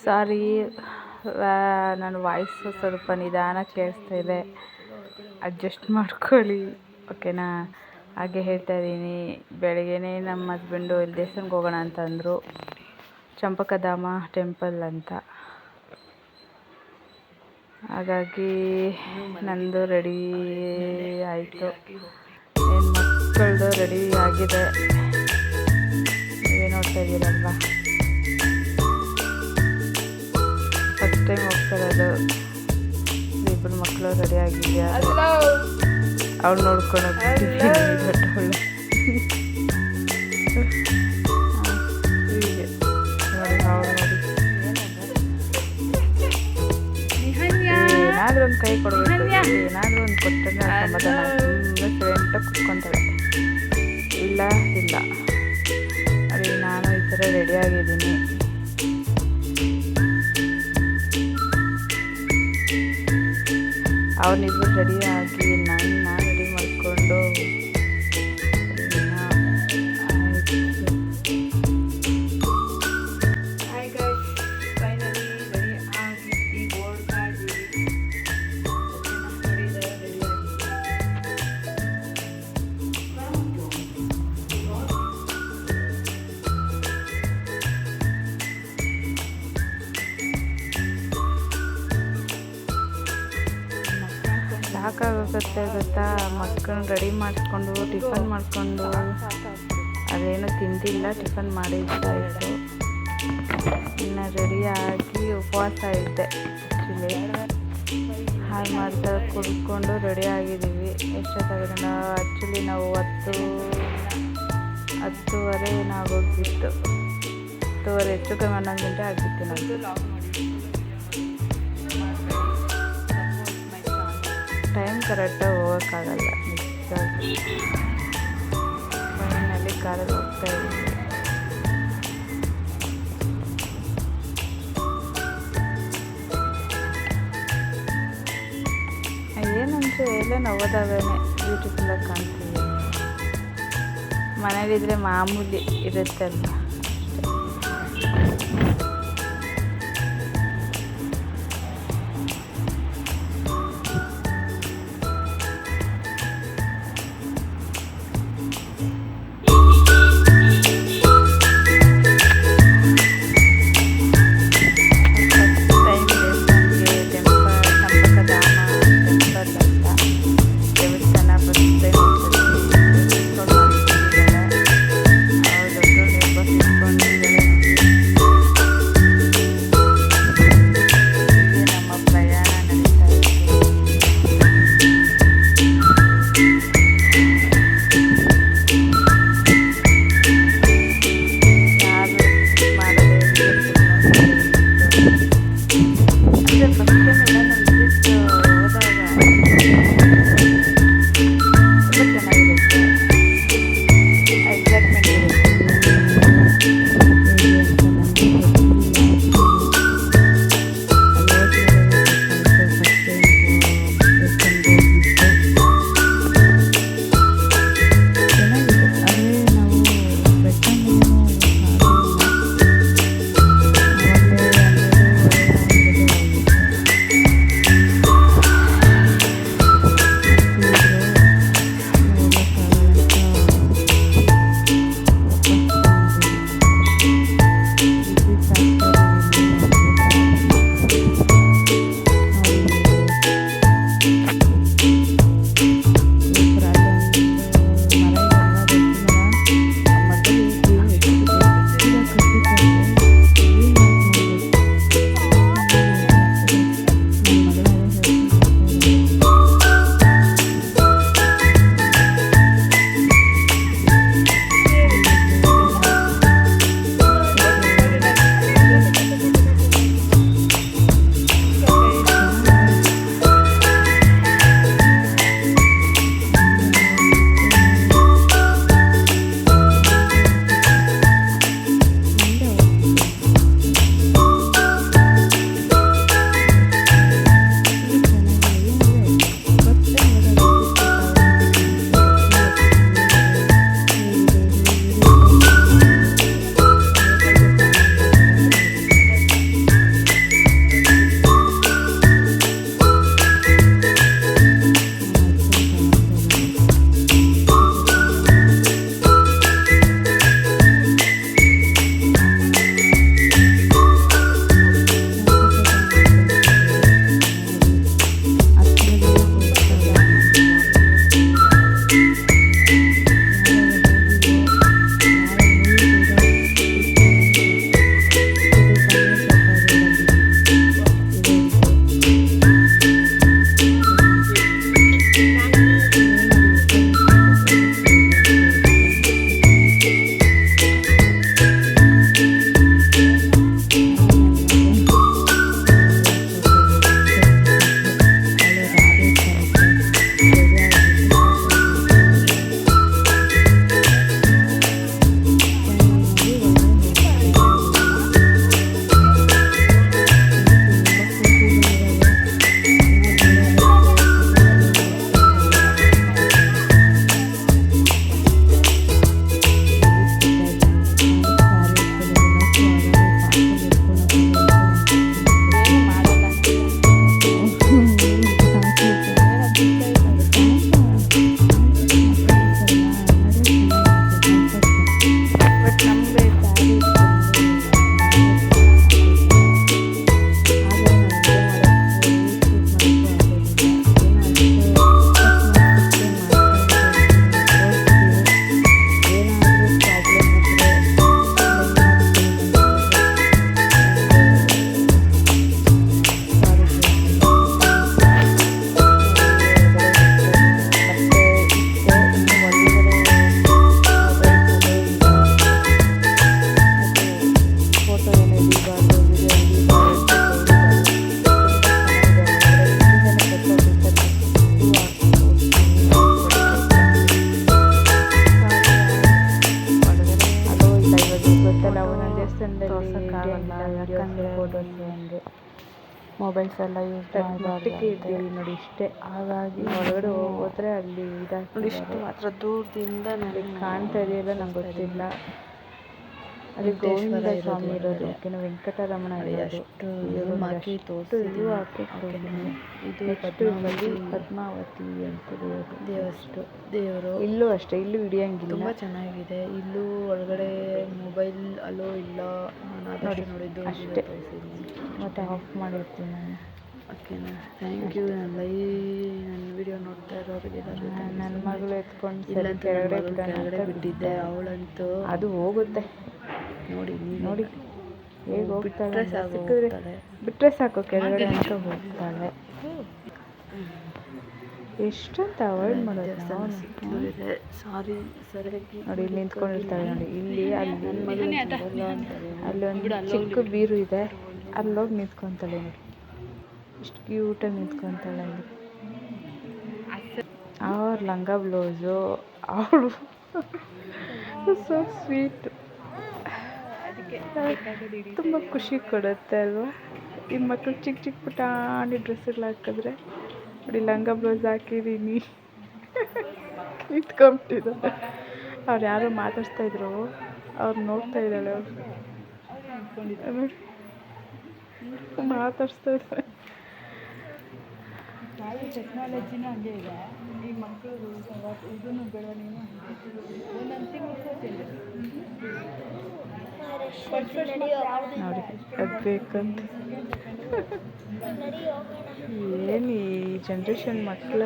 ಸಾರಿ, ನನ್ನ ವಾಯ್ಸು ಸ್ವಲ್ಪ ನಿಧಾನ ಕೇಳಿಸ್ತಾ ಇದೆ, ಅಡ್ಜಸ್ಟ್ ಮಾಡ್ಕೊಳ್ಳಿ, ಓಕೆನಾ. ಹಾಗೆ ಹೇಳ್ತಾ ಇದ್ದೀನಿ, ಬೆಳಗ್ಗೆನೇ ನಮ್ಮ ಹಸ್ಬೆಂಡು ಇಲ್ಲಿ ದೇವಸ್ಥಾನಕ್ಕೆ ಹೋಗೋಣ ಅಂತಂದರು, ಚಂಪಕಧಾಮ ಟೆಂಪಲ್ ಅಂತ. ಹಾಗಾಗಿ ನಂದು ರೆಡಿ ಆಯಿತು, ನನ್ನ ಮಕ್ಕಳದು ರೆಡಿ ಆಗಿದೆ, ನೀವೇ ನೋಡ್ತಾ ಇದ್ದೀರಲ್ವ. ಫಸ್ಟ್ ಟೈಮ್ ಹೋಗ್ತಿರೋದು, ಇಬ್ಬರು ಮಕ್ಕಳು ರೆಡಿ ಆಗಿದೆಯಾ, ಅವ್ಳು ನೋಡ್ಕೊಂಡು ದೊಡ್ಡವಳು ಹೀಗೆ ನೋಡಿ, ಅವ್ಳು ನೋಡಿ ಏನಾದರೂ ಒಂದು ಕೈ ಕೊಡಬೇಕು, ಏನಾದರೂ ಒಂದು ಕೊಟ್ಟರೆ ಸಮಾಧಾನ, ತುಂಬ ಸೈಲೆಂಟಾಗಿ ಕುತ್ಕೊತಾಳೆ. ಇಲ್ಲ ಅದೇ ನಾನು ಈ ಥರ ರೆಡಿಯಾಗಿದ್ದೀನಿ. ಅವನಿಬ್ಬರು ರೆಡಿಯಾಗಿ ನಾನು ರೆಡಿ ಮಾಡಿಕೊಂಡು ಸಾಕಾಗುತ್ತೆ ಗೊತ್ತಾ. ಮಕ್ಕಳನ್ನ ರೆಡಿ ಮಾಡಿಸ್ಕೊಂಡು ಟಿಫನ್ ಮಾಡಿಕೊಂಡು, ಅದೇನೋ ತಿಂದಿಲ್ಲ, ಟಿಫನ್ ಮಾಡಿ ಇಷ್ಟ ಆಯಿತು. ಇನ್ನು ರೆಡಿಯಾಗಿ ಉಪವಾಸ ಇದ್ದೆ, ಹಾಗೆ ಮಾಡ್ತಾ ಕುಡ್ಕೊಂಡು ರೆಡಿ ಆಗಿದ್ದೀವಿ. ಎಷ್ಟೊತ್ತಾಗಿದೆ ಆ್ಯಕ್ಚುಲಿ ನಾವು 10:30 ಆಗೋಗ್ಬಿಟ್ಟು, 10:30 ಹೆಚ್ಚು ಕಮ್ಮಿ 11 ಗಂಟೆ ಆಗಿತ್ತು ನಮ್ಮದು. ಟೈಮ್ ಕರೆಕ್ಟಾಗಿ ಹೋಗೋಕ್ಕಾಗಲ್ಲ, ನಿಜವಾಗಿ. ಮನೆಯಲ್ಲಿ ಕಾರಲ್ಲಿ ಹೋಗ್ತಾ ಇದ್ದೀವಿ. ಏನಂದರೆ ಎಲ್ಲ ಹೋದಾಗೇ ಬ್ಯೂಟಿಫುಲ್ಲಾಗಿ ಕಾಣ್ತೀವಿ. ಮನೇಲಿದ್ದರೆ ಮಾಮೂಲಿ ಇರುತ್ತಲ್ವ. ಮೊಬೈಲ್ಸ್ ಎಲ್ಲ ಯೂಸ್ ಮಾಡಬಾರ್ದು ಇದ್ದೀವಿ ನೋಡಿ ಇಷ್ಟೇ. ಹಾಗಾಗಿ ಹೊರಗಡೆ ಹೋದ್ರೆ ಅಲ್ಲಿ ನೋಡಿ ಇಷ್ಟು ಮಾತ್ರ ದೂರದಿಂದ ನನಗೆ ಕಾಣ್ತಾ ಇದೆಯಲ್ಲ ನಂಗೆ ಗೊತ್ತಿಲ್ಲ. ಅಲ್ಲಿ ಗೋವಿಂದ ಸ್ವಾಮಿ ಇರೋದು, ಓಕೆನಾ, ವೆಂಕಟರಮಣ ಇರೋದು. ಇದು ಪದ್ಮಾವತಿ ಅಂತ ದೇವರು. ಇಲ್ಲೂ ಅಷ್ಟೇ, ಇಲ್ಲೂ ಹಿಡಿಯಂಗಿಲ್ಲ. ತುಂಬ ಚೆನ್ನಾಗಿದೆ. ಇಲ್ಲೂ ಒಳಗಡೆ ಮೊಬೈಲ್ ಅಲೋ ಇಲ್ಲ. ನೋಡಿದ್ದು ಅಷ್ಟೇ. ಮತ್ತೆ ಆಫ್ ಮಾಡಿರ್ತೀನಿ ನಾನು. ಓಕೆನಾ, ಥ್ಯಾಂಕ್ ಯು. ನನ್ನ ವಿಡಿಯೋ ನೋಡ್ತಾ ಇರೋರಿಗೆ ನನ್ನ ಮಗಳು ಎತ್ಕೊಂಡು ಇಲ್ಲ ಕೆಳಗಡೆ ಬಿಟ್ಟಿದ್ದೆ. ಅವಳಂತೂ ಅದು ಹೋಗುತ್ತೆ ನೋಡಿ ಹೇಗೆ ಹೋಗ್ತಾಳೆ. ಬಿಟ್ಟರೆ ಸಾಕು ಕೆಳಗಡೆ ಅಂತ ಹೋಗ್ತಾಳೆ. ಎಷ್ಟಂತ ಅವಾಯ್ಡ್ ಮಾಡೋದು ಸಾರಿ ಸರಿಯಾಗಿ ನೋಡಿ. ಇಲ್ಲಿ ನಿಂತ್ಕೊಂಡಿರ್ತಾಳೆ ನೋಡಿ, ಇಲ್ಲಿ ಅಲ್ಲೊಂದು ಚಿಕ್ಕ ಬೀರು ಇದೆ, ಅಲ್ಲೋಗಿ ನಿಂತ್ಕೊತಾಳೆ ನೋಡಿ. ಇಷ್ಟು ಕ್ಯೂಟಾಗಿ ನಿಂತ್ಕೊತಾಳೆ ಅಲ್ಲಿ. ಅವ್ರ ಲಂಗ ಬ್ಲೌಸು ಅವಳು ಸೊ ಸ್ವೀಟ್. ತುಂಬ ಖುಷಿ ಕೊಡುತ್ತೆ ಅಲ್ವಾ ಈ ಮಕ್ಕಳು ಚಿಕ್ಕ ಚಿಕ್ಕ ಪುಟಾಣಿ ಡ್ರೆಸ್ಸುಗಳು ಹಾಕಿದ್ರೆ. ನೋಡಿ ಲಂಗ ಬ್ಲೌಸ್ ಹಾಕಿದ್ದೀನಿ, ನಿಂತ್ಕೊಂಬಿಟ್ಟಿದ್ದಾರೆ. ಅವ್ರು ಯಾರೋ ಮಾತಾಡ್ಸ್ತಾಯಿದ್ರು, ಅವ್ರು ನೋಡ್ತಾ ಇದ್ದಾಳೆ. ಅವ್ರು ಮಾತಾಡ್ಸ್ತಾ ಇದ್ದಾರೆ. ಟೆಕ್ನಾಲಜಿನೂ ಹಂಗೆ ಇದೆ. ಈ ಮಕ್ಕಳು ಇದನ್ನು ಬೆಳವಣಿಗೆ ಒಂದೊಂದು ತಿಂಗಳು ಕೂತಿಲ್ಲ ನೋಡಿ ಅದು ಬೇಕಂತ. ಏನು ಈ ಜನ್ರೇಷನ್ ಮಕ್ಕಳ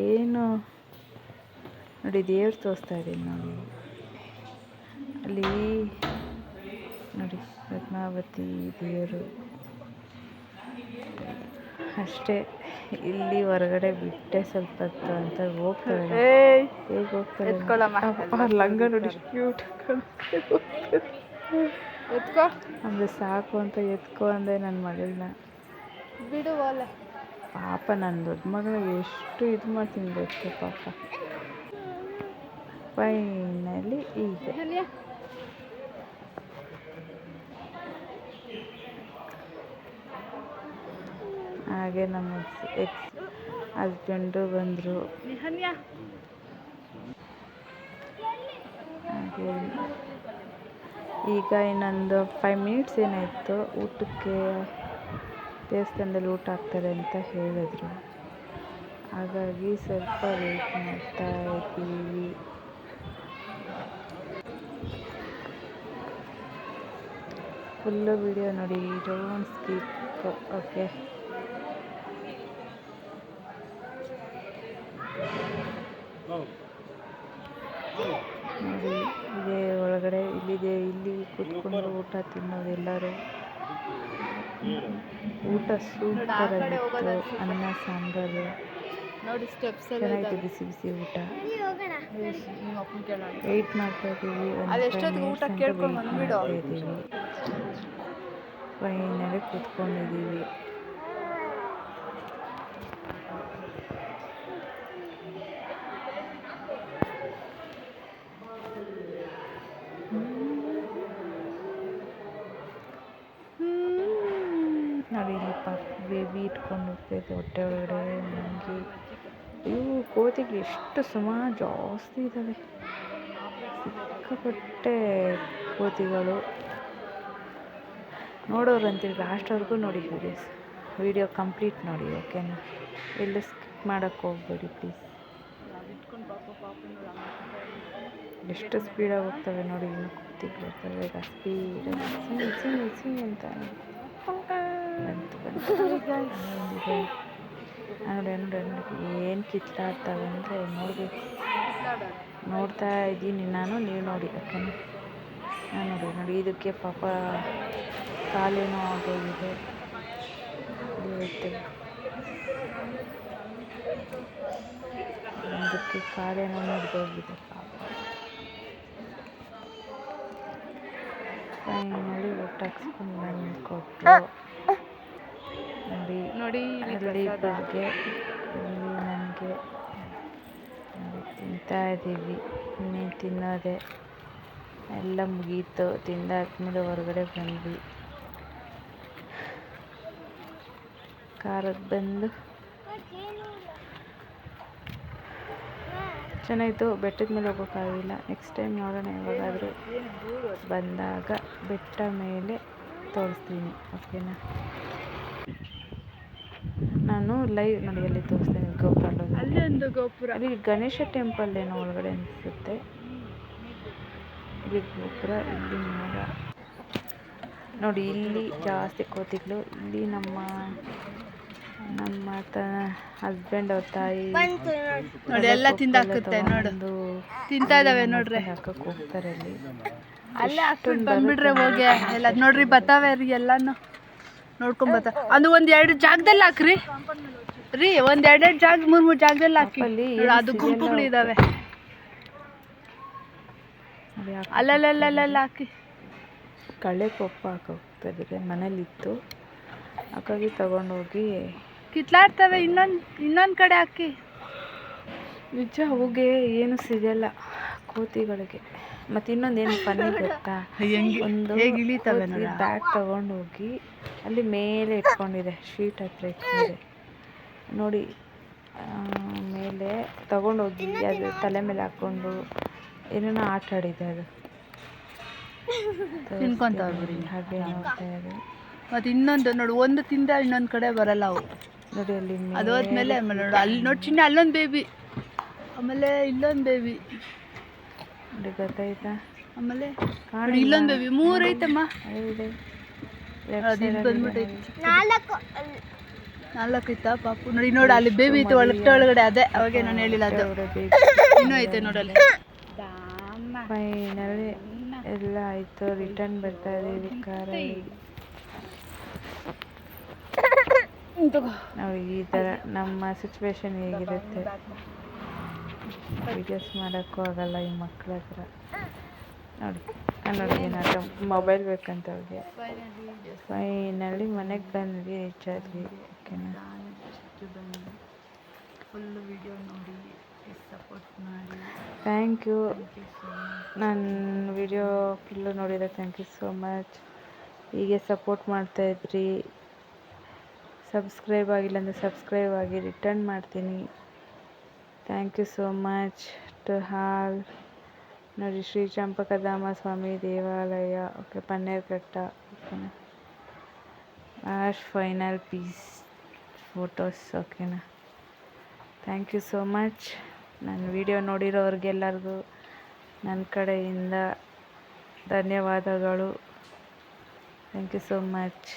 ಏನು ನೋಡಿ. ದೇವ್ರು ತೋರಿಸ್ತಾ ಇದ್ದೀನಿ ನೋಡಿ, ಅಲ್ಲಿ ನೋಡಿ ಪದ್ಮಾವತಿ ದೇವರು ಅಷ್ಟೇ. ಇಲ್ಲಿ ಹೊರಗಡೆ ಬಿಟ್ಟೆ ಸ್ವಲ್ಪ ಹೊತ್ತು ಅಂತ ಹೋಗ್ತಾಳೆ. ಹೇಗೆ ಹೋಗ್ತಾಳೆ ಅವ್ರ ಲಂಗ ನೋಡಿ ಕ್ಯೂಟ್ ಅಂದರೆ ಸಾಕು ಅಂತ ಎತ್ಕೊ ಅಂದೆ ನನ್ನ ಮಗಳನ್ನ. ಬಿಡು ಪಾಪ ನನ್ನ ದೊಡ್ಡ ಮಗಳಿಗೆ ಎಷ್ಟು ಇದು ಮಾಡ್ತೀನಿ ಗೊತ್ತು ಪಾಪ. ಫೈನಲಿ ಈಗ ಹಾಗೆ ನಮ್ಮ ಹಸ್ಬೆಂಡು ಬಂದರು. ಹಾಗೆ ಈಗ ಇನ್ನೊಂದು 5 ಮಿನಿಟ್ಸ್ ಏನಾಯಿತು ಊಟಕ್ಕೆ, ದೇವಸ್ಥಾನದಲ್ಲಿ ಊಟ ಆಗ್ತಾರೆ ಅಂತ ಹೇಳಿದ್ರು. ಹಾಗಾಗಿ ಸ್ವಲ್ಪ ವೇಟ್ ಮಾಡ್ತಾ ಇದ್ದೀವಿ. ಫುಲ್ಲು ವಿಡಿಯೋ ನೋಡಿ, ಡೋಂಟ್ ಸ್ಕಿಪ್. ಓಕೆ, ನೋಡಿ ಇದೇ ಒಳಗಡೆ ಇಲ್ಲಿದೆ. ಇಲ್ಲಿ ಕೂತ್ಕೊಂಡು ಊಟ ತಿನ್ನೋದು ಎಲ್ಲರೂ. ಊಟ ಸೂಪರಾಗಿತ್ತು. ಅನ್ನ ಸಾಂಬಾರು ನೋಡಿ, ಸ್ಟೆಪ್ಸ್ ಚೆನ್ನಾಗಿತ್ತು. ಬಿಸಿ ಬಿಸಿ ಊಟ. ವೆಯ್ಟ್ ಮಾಡ್ತಾ ಇದ್ದೀವಿ. ಫೈನಲಿ ಕೂತ್ಕೊಂಡಿದ್ದೀವಿ. ನೋಡಿ ಇಲ್ಲಿ ಬೇಬಿ ಇಟ್ಕೊಂಡು ಹೋಗ್ತೈತೆ ಹೊಟ್ಟೆ ಒಳಗಡೆ. ನನಗೆ ಇವು ಕೋತಿಗಳು ಎಷ್ಟು ಸುಮಾರು ಜಾಸ್ತಿ ಇದ್ದಾವೆ, ಸಿಕ್ಕಾಪಟ್ಟೆ ಕೋತಿಗಳು. ನೋಡೋರು ಅಂತೀವಿ ಲಾಸ್ಟ್ವರೆಗೂ ನೋಡಿ ವಿಡಿಯೋ ಕಂಪ್ಲೀಟ್ ನೋಡಿ, ಓಕೆನಾ. ಎಲ್ಲೂ ಸ್ಕಿಪ್ ಮಾಡೋಕ್ಕೆ ಹೋಗ್ಬೇಡಿ ಪ್ಲೀಸ್. ಎಷ್ಟು ಸ್ಪೀಡಾಗಿ ಹೋಗ್ತವೆ ನೋಡಿ, ಇನ್ನು ಕೋತಿಗಳು ಬರ್ತವೆ ಈಗ ಸ್ಪೀಡಾಗಿ ಸಿಂಗ್ ಅಂತ ನೋಡಿ. ಏನು ಕಿತ್ತಾಡ್ತವೆ ಅಂದರೆ ನೋಡಬೇಕು. ನೋಡ್ತಾ ಇದ್ದೀನಿ ನಾನು, ನೀವು ನೋಡಿ ಓಕೆನಾ. ನಾನು ನೋಡಿ ಇದಕ್ಕೆ ಪಾಪ ಕಾಲೇನೋ ಆಗೋಗಿದೆ. ಇದಕ್ಕೆ ಕಾಲೇನೋ ಮುರಿದೋಗಿದೆ ಪಾಪ. ಫೈನಲಿ ಊಟ ಹಾಕ್ಸ್ಕೊಂಡು ಬಂದು ಕೊಟ್ಟರು ನೋಡಿ. ಅಲ್ಲಿ ಇಬ್ಬರಿಗೆ, ಇಲ್ಲಿ ನನಗೆ ನೋಡಿ ತಿಂತಾ ಇದ್ದೀವಿ. ಇನ್ನೇನು ತಿನ್ನೋದೆ ಎಲ್ಲ ಮುಗೀತು. ತಿಂದಾದ್ಮೇಲೆ ಹೊರಗಡೆ ಬಂದ್ವಿ. ಖಾರದ ಬಂದು ಚೆನ್ನಾಯಿತು. ಬೆಟ್ಟದ ಮೇಲೆ ಹೋಗೋಕ್ಕಾಗಿಲ್ಲ, ನೆಕ್ಸ್ಟ್ ಟೈಮ್ ನೋಡೋಣ. ಯಾವಾಗಾದರೂ ಬಂದಾಗ ಬೆಟ್ಟ ಮೇಲೆ ತೋರಿಸ್ತೀನಿ, ಓಕೆನಾ. ನಾನು ಲೈವ್ ನೋಡಿ ಅಲ್ಲಿ ತೋರಿಸ್ತೇನೆ ಗೋಪುರ. ಅಲ್ಲಿ ಒಂದು ಗೋಪುರ, ಅಲ್ಲಿ ಗಣೇಶ ಟೆಂಪಲ್ ಏನೋ ಒಳಗಡೆ ಅನಿಸುತ್ತೆ. ಇಲ್ಲಿ ಗೋಪುರ, ಇಲ್ಲಿ ಮರ ನೋಡಿ. ಇಲ್ಲಿ ಜಾಸ್ತಿ ಕೋತಿಗಳು. ಇಲ್ಲಿ ನಮ್ಮ ಹಸ್ಬೆಂಡ್ ಅವ್ರ ತಾಯಿ ನೋಡಿ ಎಲ್ಲ ತಿಂದಾಕುತ್ತೆ. ನೋಡು ತಿಂತಾ ಇದಾವೆ ನೋಡ್ರಿ. ಹಾಕಕ್ಕೆ ಹೋಗ್ತಾರೆ ಅಲ್ಲಿ. ಅಲ್ಲೇ ಹಾಕ್ಬಿಟ್ಟು ಬಂದ್ಬಿಟ್ರೆ ಹೋಗಿ ಎಲ್ಲ ನೋಡ್ರಿ ಬರ್ತಾವೆ ರೀ. ಎಲ್ಲಾನು ನೋಡ್ಕೊಂಡ್ ಬರ್ತಾವೆ. ಅದು ಒಂದ್ 2 ಜಾಗದಲ್ಲಿ ಹಾಕ್ರಿ ರೀ. ಒಂದ್ 2 ಜಾಗ 3 ಜಾಗದಲ್ಲಿ ಹಾಕಿ. ಅದು ಗುಂಪುಗಳು ಇದಾವೆ ಅಲ್ಲಲ್ಲ ಹಾಕಿ. ಕಳೆ ಪಪ್ಪ ಹಾಕೋಗ್ತಾ ಇದ್ದಾರೆ. ಮನೇಲಿತ್ತು, ಹಾಗಾಗಿ ತಗೊಂಡೋಗಿ ಕಿತ್ಲಾಡ್ತವೆ. ಇನ್ನೊಂದು ಕಡೆ ಹಾಕಿ. ನಿಜ, ಹೋಗಿ ಏನು ಸಿಗಲ್ಲ ಕೋತಿಗಳಿಗೆ. ಮತ್ತು ಇನ್ನೊಂದೇನು ಫನ್ನಿ ಗೊತ್ತಾ, ಒಂದು ಬ್ಯಾಗ್ ತಗೊಂಡೋಗಿ ಅಲ್ಲಿ ಮೇಲೆ ಇಟ್ಕೊಂಡಿದೆ, ಶೀಟ್ ಹತ್ರ ಇಟ್ಕೊಂಡಿದೆ ನೋಡಿ. ಮೇಲೆ ತಗೊಂಡೋಗಿ ಅದು ತಲೆ ಮೇಲೆ ಹಾಕ್ಕೊಂಡು ಏನೇನೋ ಆಟ ಆಡಿದೆ. ಅದು ಹಾಗೆ ನೋಡ್ತಾ ಇದೆ. ಮತ್ತು ಇನ್ನೊಂದು ನೋಡು, ಒಂದು ತಿಂದ ಇನ್ನೊಂದು ಕಡೆ ಬರಲ್ಲ ಅವು ನೋಡಿ. ಅಲ್ಲಿ ಅದು ಹೋದ್ಮೇಲೆ ನೋಡು, ಅಲ್ಲಿ ನೋಡಿ ಚಿನ್ನ ಅಲ್ಲೊಂದು ಬೇಬಿ, ಆಮೇಲೆ ಇಲ್ಲೊಂದು ಬೇಬಿ ನೋಡಿ, ಗೊತ್ತಾಯ್ತಾ. ಆಮೇಲೆ ಇಲ್ಲೊಂದು ಬೇಬಿ. 3 ಐತಮ್ಮ. ಬಂದ್ಬಿಟ್ಟೈತಿ 4 ಐತಾ ಪಾಪು. ನೋಡಿ ಅಲ್ಲಿ ಬೇಬಿ ಐತೆ ಒಳಗಡೆ. ಅದೇ ಅವಾಗೆ ನಾನು ಹೇಳಿಲ್ಲ, ಅದು ಇನ್ನೂ ಐತೆ ನೋಡಲ್ಲಿ. ಫೈನಲಿ ಎಲ್ಲ ಆಯಿತು. ರಿಟರ್ನ್ ಬರ್ತಾ ಇದ್ದೀವಿ ಕಾರಲ್ಲಿ. ನೋಡಿ ಈ ಥರ ನಮ್ಮ ಸಿಚುವೇಶನ್ ಹೇಗಿರುತ್ತೆ. ವೀಡಿಯೋಸ್ ಮಾಡೋಕ್ಕೂ ಆಗಲ್ಲ ಈ ಮಕ್ಕಳ ಹತ್ರ. ನೋಡಿ ಏನಾದ್ರು ಮೊಬೈಲ್ ಬೇಕಂತ ಅವ್ರಿಗೆ. ಫೈನಲಿ ಮನೆಗೆ ಬಂದ್ವಿ, ರೀಚ್ ಆದ್ವಿ, ಓಕೆನಾ. ಫುಲ್ಲು ವಿಡಿಯೋ ನೋಡಿ ಸಪೋರ್ಟ್ ಮಾಡಿ. Thank you. ನನ್ನ ವಿಡಿಯೋ ಫುಲ್ಲು ನೋಡಿದರೆ ಥ್ಯಾಂಕ್ ಯು ಸೋ ಮಚ್. ಹೀಗೆ ಸಪೋರ್ಟ್ ಮಾಡ್ತಾಯಿದ್ರಿ. ಸಬ್ಸ್ಕ್ರೈಬ್ ಆಗಿಲ್ಲ ಅಂದರೆ ಸಬ್ಸ್ಕ್ರೈಬ್ ಆಗಿ, ರಿಟರ್ನ್ ಮಾಡ್ತೀನಿ. Thank you so much to all. ನೋಡಿ, ಶ್ರೀ ಚಂಪಕಧಾಮ ಸ್ವಾಮಿ ದೇವಾಲಯ, ಓಕೆ, ಪನ್ನೇರ್ಘಟ್ಟ, ಓಕೆನಾ. ಫೈನಲ್ ಪೀಸ್ ಫೋಟೋಸ್, ಓಕೆನಾ. Thank you so much. ನನ್ನ ವಿಡಿಯೋ ನೋಡಿರೋರಿಗೆಲ್ಲರಿಗೂ ನನ್ನ ಕಡೆಯಿಂದ ಧನ್ಯವಾದಗಳು. Thank you so much.